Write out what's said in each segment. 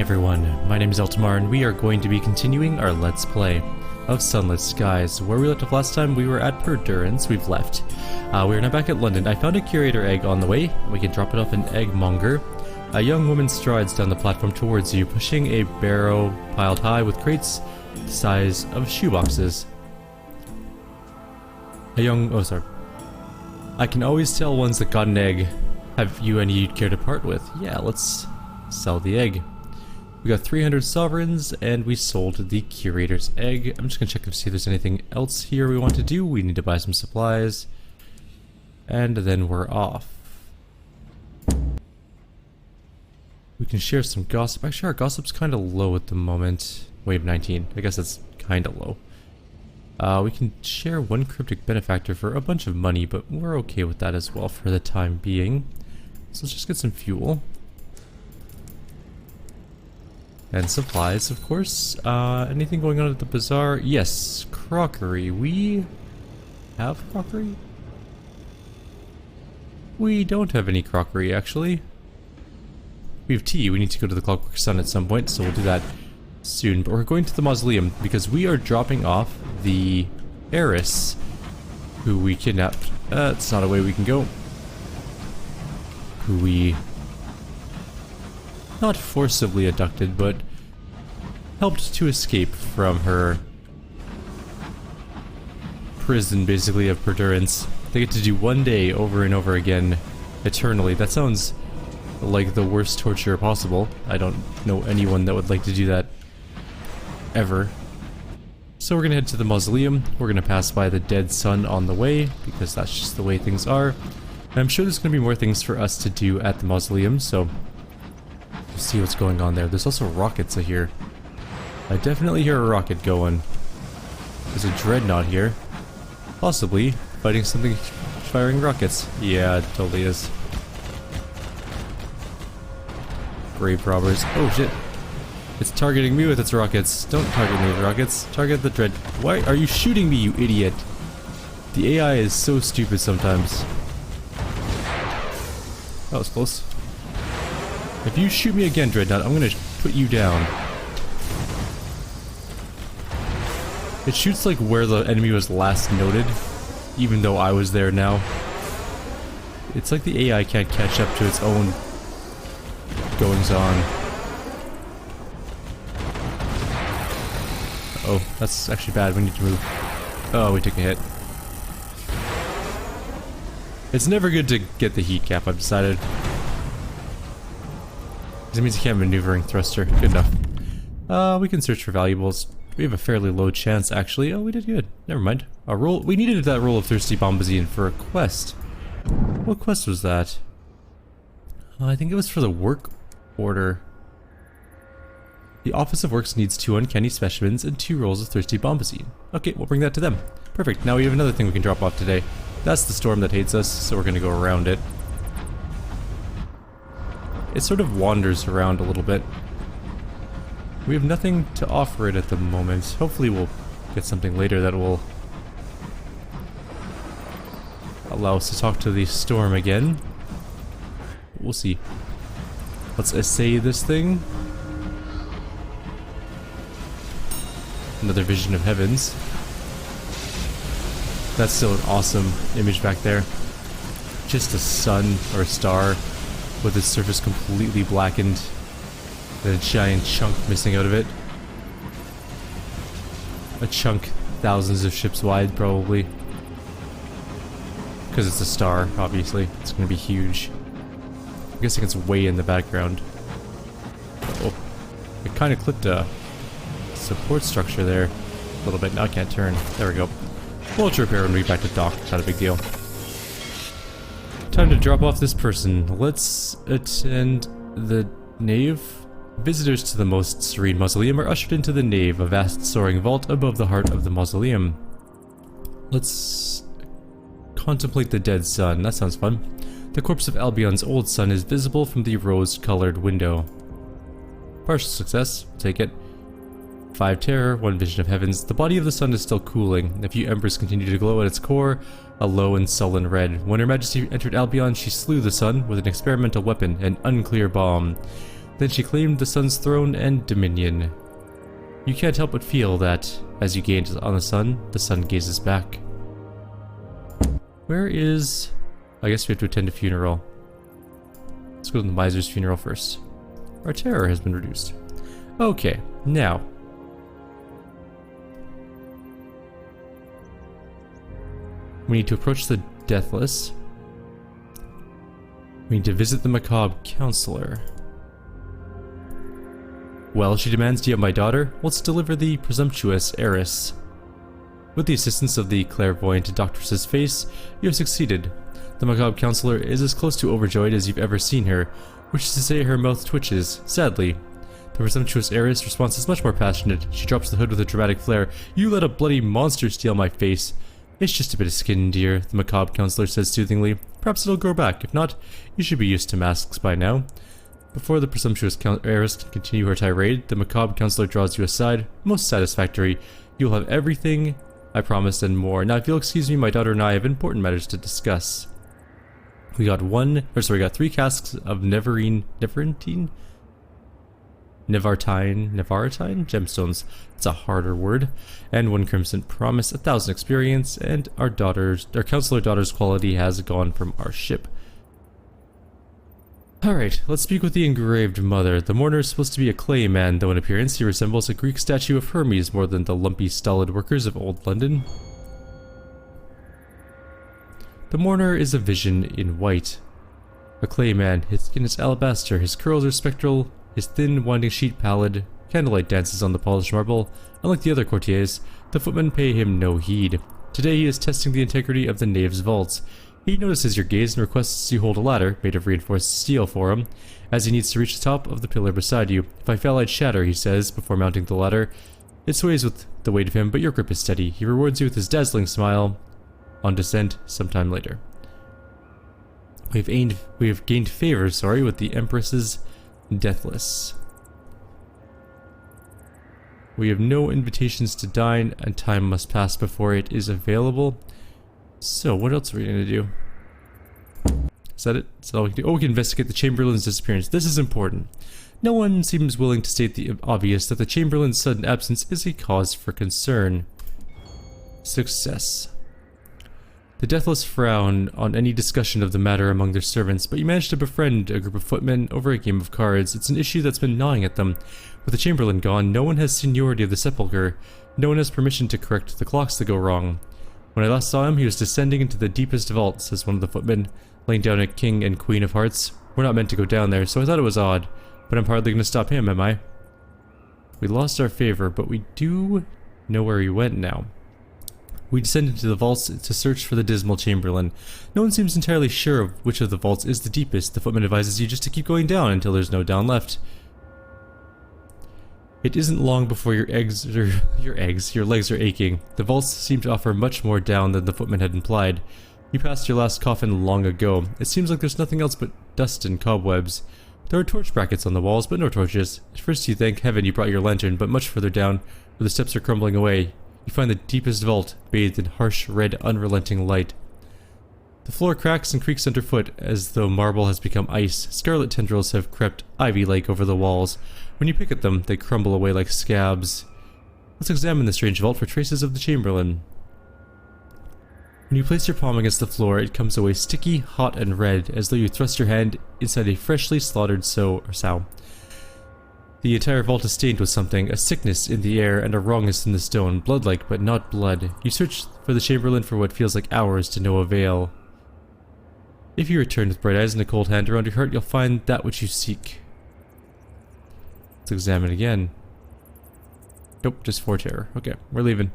everyone, my name is Eltimar and we are going to be continuing our Let's Play of Sunless Skies. Where we left off last time, we were at Pherrid. We've left. We are now back at London. I found a curator egg on the way. We can drop it off an eggmonger. A young woman strides down the platform towards you, pushing a barrow piled high with crates the size of shoeboxes. I can always tell ones that got an egg. Have you any you'd care to part with? Yeah, let's sell the egg. We got 300 sovereigns and we sold the curator's egg. I'm just gonna check to see if there's anything else here we want to do. We need to buy some supplies. And then we're off. We can share some gossip. Actually, our gossip's kind of low at the moment. Wave 19. I guess that's kind of low. We can share one cryptic benefactor for a bunch of money, but we're okay with that as well for the time being. So let's just get some fuel. And supplies, of course. Anything going on at the bazaar? Yes, crockery. We have crockery? We don't have any crockery, actually. We have tea. We need to go to the Clockwork Sun at some point, so we'll do that soon. But we're going to the mausoleum because we are dropping off the heiress who we kidnapped. It's not a way we can go. Who we not forcibly abducted, but helped to escape from her prison, basically, of Pherrid. They get to do one day over and over again, eternally. That sounds like the worst torture possible. I don't know anyone that would like to do that ever. So we're gonna head to the mausoleum. We're gonna pass by the dead sun on the way, because that's just the way things are. And I'm sure there's gonna be more things for us to do at the mausoleum, so we'll see what's going on there. There's also rockets here. I definitely hear a rocket going. There's a dreadnought here. Possibly fighting something firing rockets. Yeah, it totally is. Grave robbers. Oh shit. It's targeting me with its rockets. Don't target me with rockets. Target the dread. Why are you shooting me, you idiot? The AI is so stupid sometimes. That was close. If you shoot me again, Dreadnought, I'm gonna put you down. It shoots like where the enemy was last noted, even though I was there now. It's like the AI can't catch up to its own goings on. Oh, that's actually bad. We need to move. Oh, we took a hit. It's never good to get the heat cap, I've decided. It means you can't maneuvering thruster. Good enough. We can search for valuables. We have a fairly low chance, actually. Oh, we did good. Never mind. A roll. We needed that roll of Thirsty Bombazine for a quest. What quest was that? I think it was for the work order. The Office of Works needs 2 uncanny specimens and 2 rolls of Thirsty Bombazine. Okay, we'll bring that to them. Perfect. Now we have another thing we can drop off today. That's the storm that hates us, so we're gonna go around it. It sort of wanders around a little bit. We have nothing to offer it at the moment. Hopefully we'll get something later that will allow us to talk to the storm again. We'll see. Let's essay this thing. Another vision of heavens. That's still an awesome image back there. Just a sun or a star with its surface completely blackened and a giant chunk missing out of it. A chunk thousands of ships wide, probably. Because it's a star, obviously. It's going to be huge. I'm guessing it's way in the background. Oh, it kind of clipped a support structure there a little bit. Now I can't turn. There we go. We'll repair and be back to dock. Not a big deal. Time to drop off this person. Let's attend the nave. Visitors to the most serene mausoleum are ushered into the nave, a vast soaring vault above the heart of the mausoleum. Let's contemplate the dead sun. That sounds fun. The corpse of Albion's old sun is visible from the rose-colored window. Partial success. We'll take it. 5 terror, 1 vision of heavens. The body of the sun is still cooling. A few embers continue to glow at its core, a low and sullen red. When Her Majesty entered Albion, she slew the sun with an experimental weapon, an unclear bomb. Then she claimed the sun's throne and dominion. You can't help but feel that, as you gaze on the sun gazes back. Where is... I guess we have to attend a funeral. Let's go to the miser's funeral first. Our terror has been reduced. Okay, now. We need to approach the deathless. We need to visit the macabre counselor. Well, she demands to have my daughter. Let's deliver the presumptuous heiress. With the assistance of the clairvoyant doctor's face, you have succeeded. The macabre counselor is as close to overjoyed as you've ever seen her, which is to say her mouth twitches, sadly. The presumptuous heiress' response is much more passionate. She drops the hood with a dramatic flare. You let a bloody monster steal my face. It's just a bit of skin, dear, the macabre counselor says soothingly. Perhaps it'll grow back. If not, you should be used to masks by now. Before the presumptuous heiress can continue her tirade, the macabre counselor draws you aside. Most satisfactory. You'll have everything I promised and more. Now, if you'll excuse me, my daughter and I have important matters to discuss. We got 3 casks of Nevarine gemstones. It's a harder word. And 1 crimson promise, 1,000 experience, and our counselor daughter's quality has gone from our ship. Alright, let's speak with the engraved mother. The mourner is supposed to be a clay man, though in appearance he resembles a Greek statue of Hermes more than the lumpy, stolid workers of old London. The mourner is a vision in white. A clay man, his skin is alabaster, his curls are spectral, his thin, winding sheet pallid. Candlelight dances on the polished marble. Unlike the other courtiers, the footmen pay him no heed. Today he is testing the integrity of the knave's vaults. He notices your gaze and requests you hold a ladder, made of reinforced steel, for him, as he needs to reach the top of the pillar beside you. If I fell, I'd shatter, he says, before mounting the ladder. It sways with the weight of him, but your grip is steady. He rewards you with his dazzling smile. On descent, sometime later. We have gained favor, with the Empress's Deathless. We have no invitations to dine, and time must pass before it is available. So, what else are we going to do? Is that it? Is that all we can do? Oh, we can investigate the Chamberlain's disappearance. This is important. No one seems willing to state the obvious that the Chamberlain's sudden absence is a cause for concern. Success. The Deathless frown on any discussion of the matter among their servants, but you manage to befriend a group of footmen over a game of cards. It's an issue that's been gnawing at them. With the Chamberlain gone, no one has seniority of the sepulchre. No one has permission to correct the clocks that go wrong. When I last saw him, he was descending into the deepest vault, says one of the footmen, laying down a king and queen of hearts. We're not meant to go down there, so I thought it was odd. But I'm hardly going to stop him, am I? We lost our favor, but we do know where he went now. We descend into the vaults to search for the dismal Chamberlain. No one seems entirely sure of which of the vaults is the deepest. The footman advises you just to keep going down until there's no down left. It isn't long before your legs are aching. The vaults seem to offer much more down than the footman had implied. You passed your last coffin long ago. It seems like there's nothing else but dust and cobwebs. There are torch brackets on the walls, but no torches. At first you thank heaven you brought your lantern, but much further down, where the steps are crumbling away, you find the deepest vault, bathed in harsh, red, unrelenting light. The floor cracks and creaks underfoot, as though marble has become ice. Scarlet tendrils have crept ivy-like over the walls. When you pick at them, they crumble away like scabs. Let's examine the strange vault for traces of the Chamberlain. When you place your palm against the floor, it comes away sticky, hot, and red, as though you thrust your hand inside a freshly slaughtered sow. The entire vault is stained with something, a sickness in the air and a wrongness in the stone, blood-like but not blood. You search for the Chamberlain for what feels like hours to no avail. If you return with bright eyes and a cold hand around your heart, you'll find that which you seek. Let's examine again. Nope, just 4 terror. Okay, we're leaving.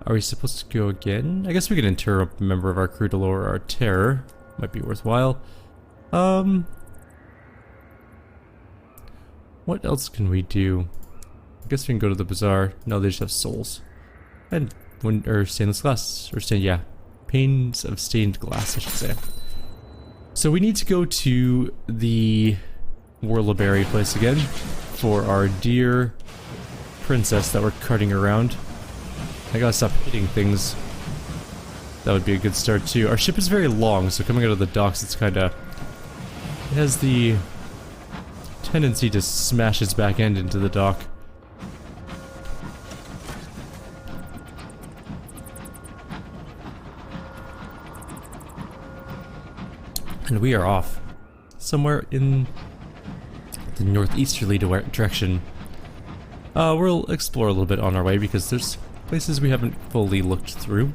Are we supposed to go again? I guess we can interrupt a member of our crew to lower our terror. Might be worthwhile. What else can we do? I guess we can go to the bazaar. No, they just have souls. And stainless glass. Panes of stained glass, I should say. So we need to go to the Whorleberry place again for our dear princess that we're carting around. I gotta stop hitting things. That would be a good start too. Our ship is very long, so coming out of the docks, it's kind of... It has the tendency to smash its back end into the dock. And we are off. Somewhere in the northeasterly direction. We'll explore a little bit on our way because there's places we haven't fully looked through.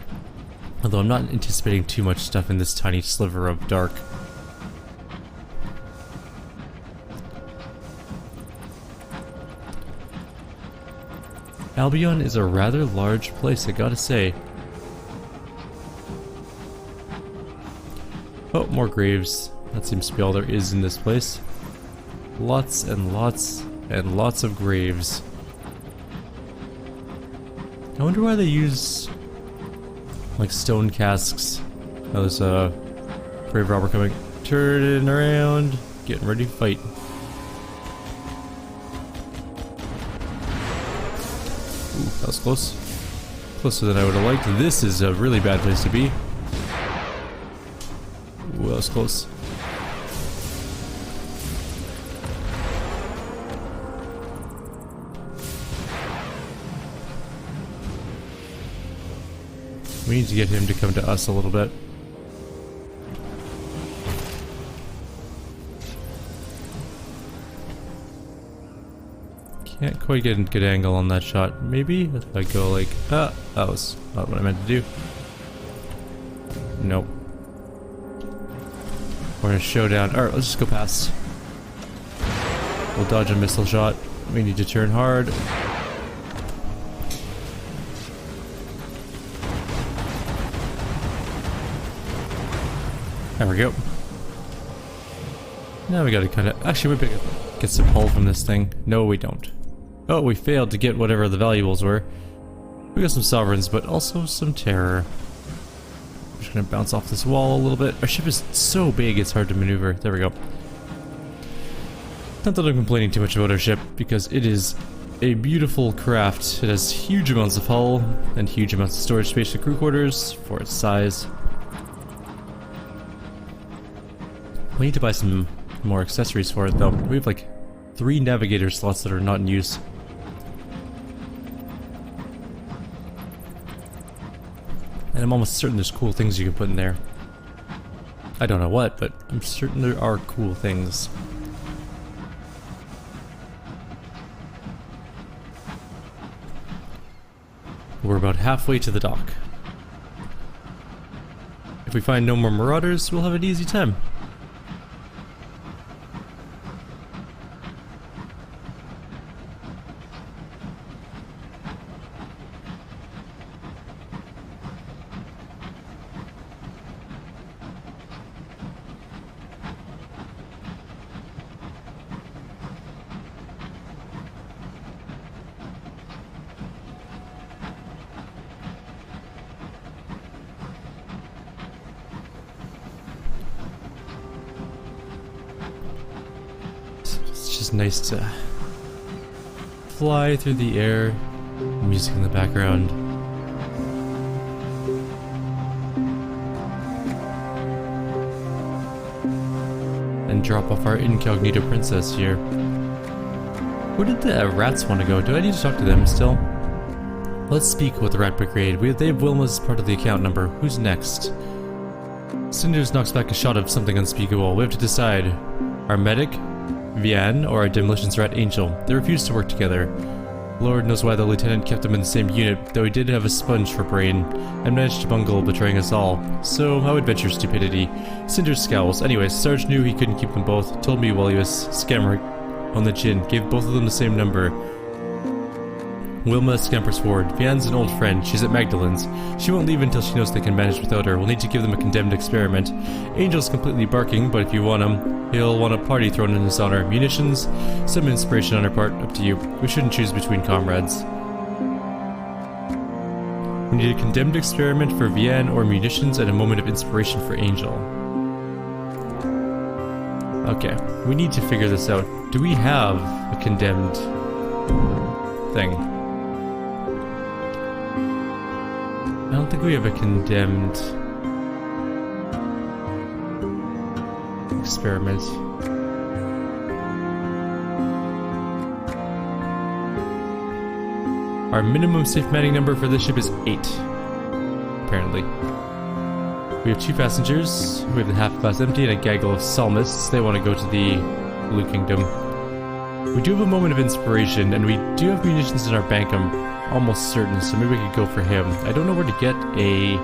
Although I'm not anticipating too much stuff in this tiny sliver of dark. Albion is a rather large place, I gotta say. Oh, more graves. That seems to be all there is in this place. Lots and lots and lots of graves. I wonder why they use like stone casks. Oh, there's a grave robber coming. Turning around, getting ready to fight. Ooh, that was close. Closer than I would have liked. This is a really bad place to be. Ooh, that was close. We need to get him to come to us a little bit. Can't quite get a good angle on that shot. Maybe if I go like, that was not what I meant to do. Nope. We're in a showdown. Alright, let's just go past. We'll dodge a missile shot. We need to turn hard. There we go. Now we gotta kind of... Actually, we better get some hull from this thing. No, we don't. Oh, we failed to get whatever the valuables were. We got some sovereigns, but also some terror. I'm just gonna bounce off this wall a little bit. Our ship is so big, it's hard to maneuver. There we go. Not that I'm complaining too much about our ship, because it is a beautiful craft. It has huge amounts of hull, and huge amounts of storage space for crew quarters, for its size. We need to buy some more accessories for it though. We have like 3 navigator slots that are not in use. And I'm almost certain there's cool things you can put in there. I don't know what, but I'm certain there are cool things. We're about halfway to the dock. If we find no more marauders, we'll have an easy time. It's nice to fly through the air, music in the background. And drop off our incognito princess here. Where did the rats want to go? Do I need to talk to them still? Let's speak with the Rat Brigade. They have Wilma's part of the account number. Who's next? Cinders knocks back a shot of something unspeakable. We have to decide. Our medic? Vian, or our demolitions rat Angel. They refuse to work together. Lord knows why the lieutenant kept them in the same unit, though he did have a sponge for brain, and managed to bungle betraying us all. So, I would venture stupidity. Cinder scowls. Anyways, Sarge knew he couldn't keep them both, told me while he was scammering on the chin, gave both of them the same number. Wilma scampers forward. Vian's an old friend. She's at Magdalen's. She won't leave until she knows they can manage without her. We'll need to give them a condemned experiment. Angel's completely barking, but if you want him, he'll want a party thrown in his honor. Munitions, some inspiration on her part, up to you. We shouldn't choose between comrades. We need a condemned experiment for Vian or munitions and a moment of inspiration for Angel. Okay, we need to figure this out. Do we have a condemned I don't think we have a condemned experiment. Our minimum safe manning number for this ship is 8, apparently. We have 2 passengers. We have the half class empty and a gaggle of psalmists. They want to go to the Blue Kingdom. We do have a moment of inspiration, and we do have munitions in our bank, I'm almost certain, so maybe we could go for him. I don't know where to get a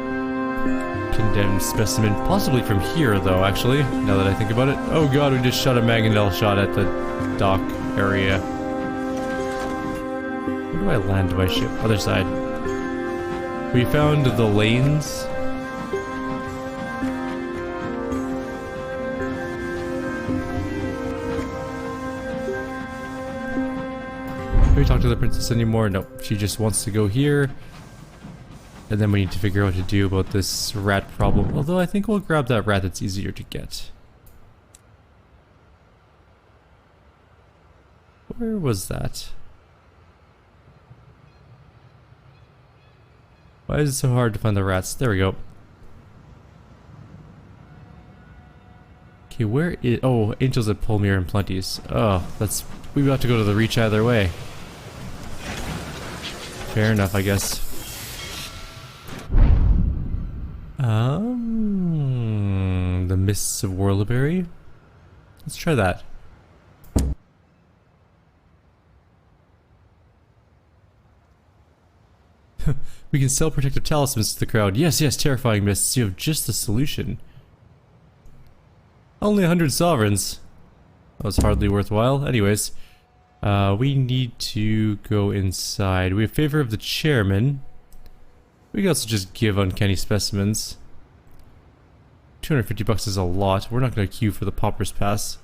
condemned specimen. Possibly from here, though, actually, now that I think about it. Oh god, we just shot a mangonel shot at the dock area. Where do I land my ship? Other side. We found the lanes. Can we talk to the princess anymore? No, she just wants to go here. And then we need to figure out what to do about this rat problem. Although I think we'll grab that rat that's easier to get. Where was that? Why is it so hard to find the rats? There we go. Okay, where is... Oh, Angels at Thamior and Plenties. Oh, that's... We have to go to the reach either way. Fair enough, I guess. The Mists of Whirlberry? Let's try that. We can sell protective talismans to the crowd. Yes, yes, terrifying mists. You have just the solution. Only 100 sovereigns. That was hardly worthwhile. Anyways, we need to go inside. We have favor of the chairman. We can also just give uncanny specimens. 250 bucks is a lot. We're not going to queue for the Pauper's Pass.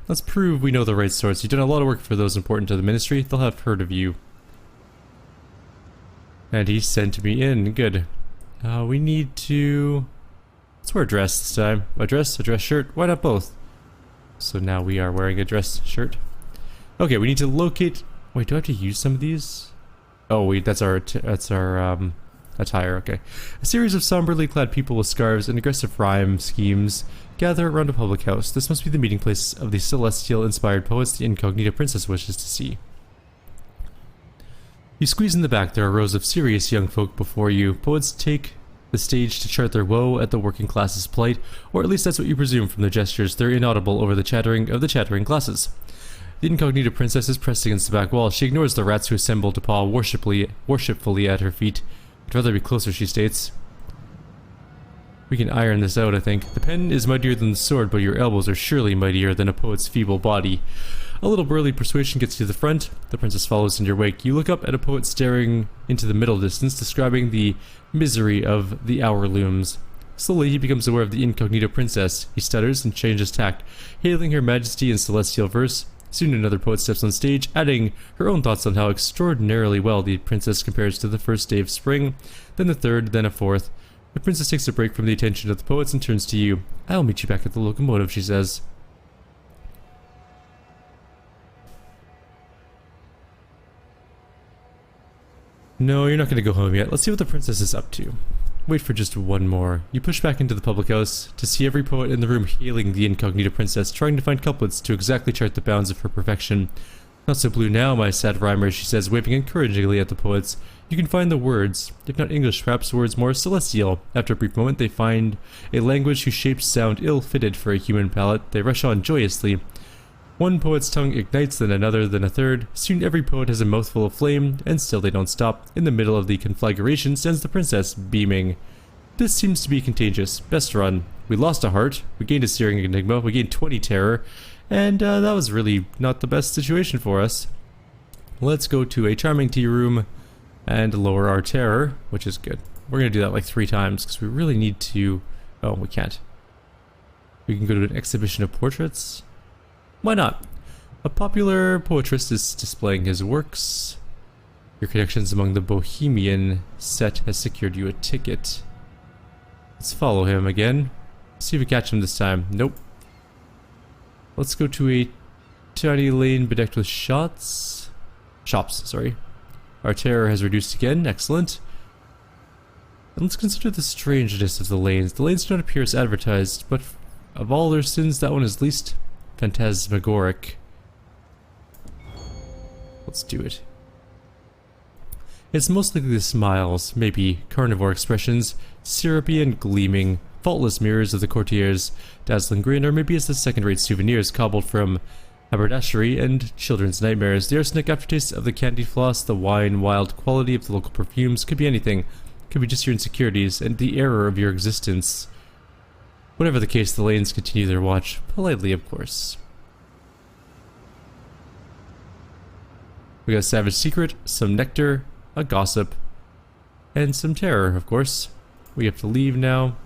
Let's prove we know the right sorts. You've done a lot of work for those important to the ministry. They'll have heard of you. And he sent me in. Good. We need to... Let's wear a dress this time. A dress shirt. Why not both? So now we are wearing a dress shirt. Okay, we need to locate... Wait, do I have to use some of these? Oh, wait, that's our attire, okay. A series of somberly clad people with scarves and aggressive rhyme schemes gather around a public house. This must be the meeting place of the celestial-inspired poets the incognita princess wishes to see. You squeeze in the back. There are rows of serious young folk before you. Poets take the stage to chart their woe at the working class's plight, or at least that's what you presume from their gestures. They're inaudible over the chattering of the chattering classes. The incognita princess is pressed against the back wall. She ignores the rats who assemble to paw worshipfully at her feet. I'd rather be closer, she states. We can iron this out, I think. The pen is mightier than the sword, but your elbows are surely mightier than a poet's feeble body. A little burly persuasion gets you to the front. The princess follows in your wake. You look up at a poet staring into the middle distance, describing the misery of the hour looms. Slowly, he becomes aware of the incognita princess. He stutters and changes tack, hailing her majesty in celestial verse. Soon another poet steps on stage, adding her own thoughts on how extraordinarily well the princess compares to the first day of spring, then the third, then a fourth. The princess takes a break from the attention of the poets and turns to you. I'll meet you back at the locomotive, she says. No, you're not going to go home yet. Let's see what the princess is up to. Wait for just one more. You push back into the public house to see every poet in the room hailing the incognita princess, trying to find couplets to exactly chart the bounds of her perfection. Not so blue now, my sad rhymer, she says, waving encouragingly at the poets. You can find the words, if not English, perhaps words more celestial. After a brief moment, they find a language whose shapes sound ill-fitted for a human palate. They rush on joyously. One poet's tongue ignites, then another, then a third. Soon every poet has a mouthful of flame, and still they don't stop. In the middle of the conflagration stands the princess, beaming. This seems to be contagious. Best run. We lost a heart, we gained a searing enigma, we gained 20 terror, and that was really not the best situation for us. Let's go to a charming tea room and lower our terror, which is good. We're going to do that like 3 times, because we really need to... Oh, we can't. We can go to an exhibition of portraits. Why not? A popular poetrist is displaying his works. Your connections among the Bohemian set has secured you a ticket. Let's follow him again. See if we catch him this time. Nope. Let's go to a tiny lane bedecked with shops, sorry. Our terror has reduced again. Excellent. And let's consider the strangeness of the lanes. The lanes don't appear as advertised, but of all their sins, that one is least phantasmagoric. Let's do it. It's most likely the smiles, maybe carnivore expressions, syrupy and gleaming, faultless mirrors of the courtiers, dazzling grin, or maybe it's the second-rate souvenirs cobbled from haberdashery and children's nightmares. The arsenic aftertaste of the candy floss, the wine wild quality of the local perfumes, could be anything. Could be just your insecurities and the error of your existence. Whatever the case, the lanes continue their watch, politely of course. We got a savage secret, some nectar, a gossip, and some terror, of course. We have to leave now.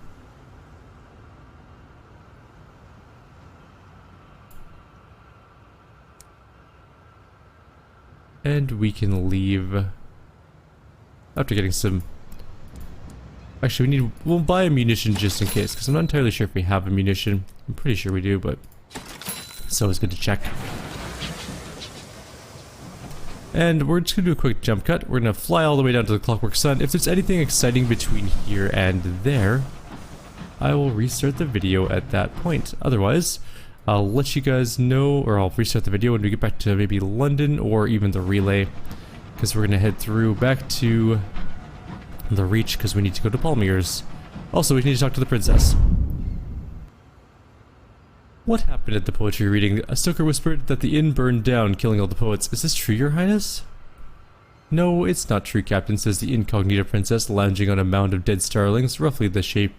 And we can leave after getting some... Actually, we'll buy a munition just in case, because I'm not entirely sure if we have a munition. I'm pretty sure we do, but it's always good to check. And we're just going to do a quick jump cut. We're going to fly all the way down to the Clockwork Sun. If there's anything exciting between here and there, I will restart the video at that point. Otherwise, I'll let you guys know, or I'll restart the video when we get back to maybe London or even the relay. Because we're going to head through back to the Reach because we need to go to Palmier's. Also, we need to talk to the princess. What happened at the poetry reading? A stoker whispered that the inn burned down, killing all the poets. Is this true, your highness? No, it's not true, Captain, says the incognito princess, lounging on a mound of dead starlings, roughly the shape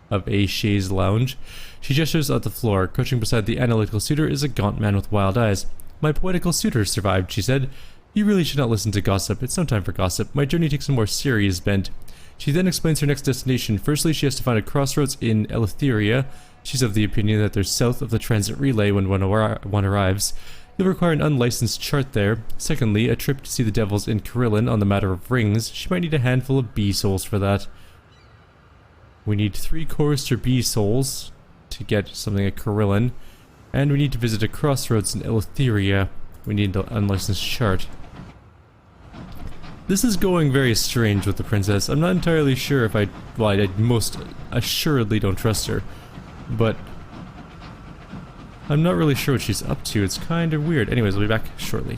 of a chaise lounge. She gestures at the floor. Crouching beside the analytical suitor is a gaunt man with wild eyes. My poetical suitor survived, she said. You really should not listen to gossip. It's no time for gossip. My journey takes a more serious bent. She then explains her next destination. Firstly, she has to find a crossroads in Eltimar. She's of the opinion that they're south of the transit relay when one arrives. You'll require an unlicensed chart there. Secondly, a trip to see the devils in Carillon on the matter of rings. She might need a handful of bee souls for that. We need 3 chorister bee souls to get something at Carillon. And we need to visit a crossroads in Eltimar. We need an unlicensed chart. This is going very strange with the princess. I'm not entirely sure if I most assuredly don't trust her. But I'm not really sure what she's up to. It's kind of weird. Anyways, I'll be back shortly.